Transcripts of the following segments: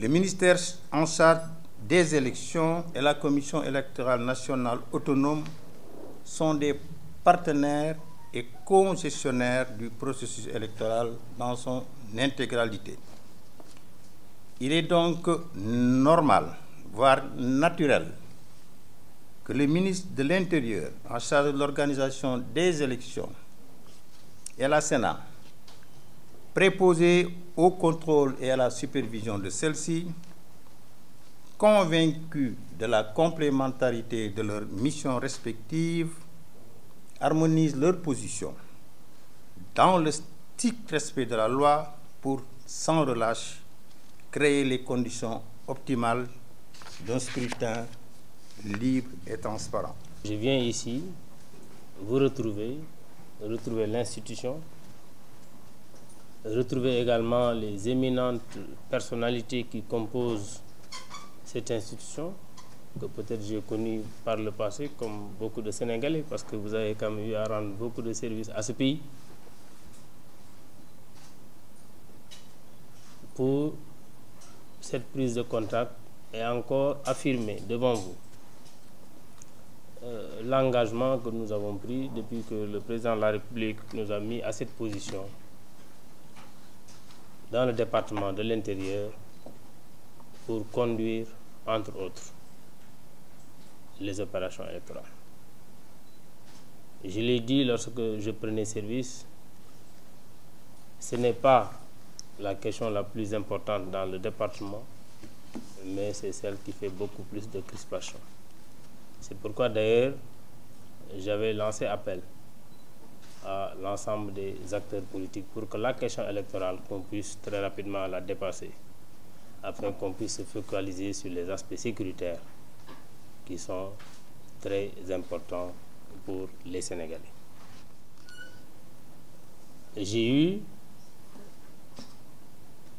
Le ministère en charge des élections et la Commission électorale nationale autonome sont des partenaires et co-gestionnaires du processus électoral dans son intégralité. Il est donc normal, voire naturel, que le ministre de l'Intérieur, en charge de l'organisation des élections, et la Sénat, préposé au contrôle et à la supervision de celle-ci, convaincus de la complémentarité de leurs missions respectives, harmonisent leurs positions dans le strict respect de la loi pour, sans relâche, créer les conditions optimales d'un scrutin libre et transparent. Je viens ici vous retrouver l'institution, retrouver également les éminentes personnalités qui composent cette institution, que peut-être j'ai connu par le passé, comme beaucoup de Sénégalais, parce que vous avez quand même eu à rendre beaucoup de services à ce pays, pour cette prise de contact et encore affirmer devant vous l'engagement que nous avons pris depuis que le président de la République nous a mis à cette position dans le département de l'Intérieur pour conduire, entre autres, les opérations électorales. Je l'ai dit lorsque je prenais service, ce n'est pas la question la plus importante dans le département, mais c'est celle qui fait beaucoup plus de crispation. C'est pourquoi d'ailleurs j'avais lancé appel à l'ensemble des acteurs politiques pour que la question électorale, qu'on puisse très rapidement la dépasser, afin qu'on puisse se focaliser sur les aspects sécuritaires qui sont très importants pour les Sénégalais. J'ai eu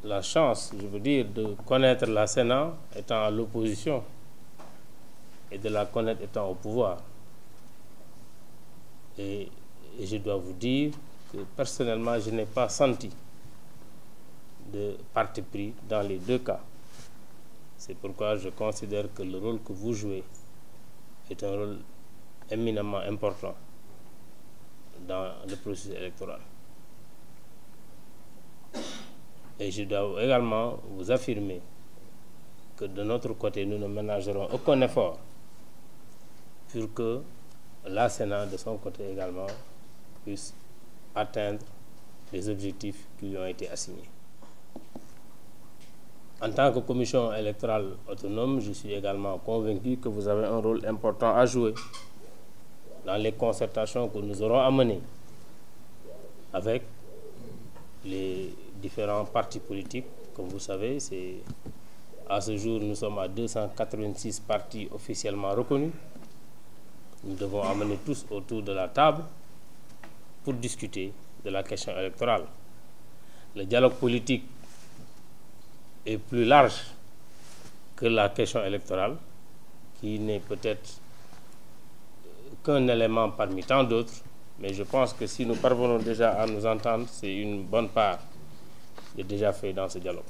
la chance, je veux dire, de connaître la Sénat étant à l'opposition et de la connaître étant au pouvoir. Et je dois vous dire que personnellement, je n'ai pas senti de parti pris dans les deux cas. C'est pourquoi je considère que le rôle que vous jouez est un rôle éminemment important dans le processus électoral. Et je dois également vous affirmer que de notre côté, nous ne ménagerons aucun effort pour que la Sénat, de son côté également, puisse atteindre les objectifs qui lui ont été assignés. En tant que commission électorale autonome, je suis également convaincu que vous avez un rôle important à jouer dans les concertations que nous aurons à mener avec les différents partis politiques. Comme vous savez, à ce jour, nous sommes à 286 partis officiellement reconnus. Nous devons amener tous autour de la table pour discuter de la question électorale. Le dialogue politique est plus large que la question électorale, qui n'est peut-être qu'un élément parmi tant d'autres, mais je pense que si nous parvenons déjà à nous entendre, c'est une bonne part de déjà fait dans ce dialogue.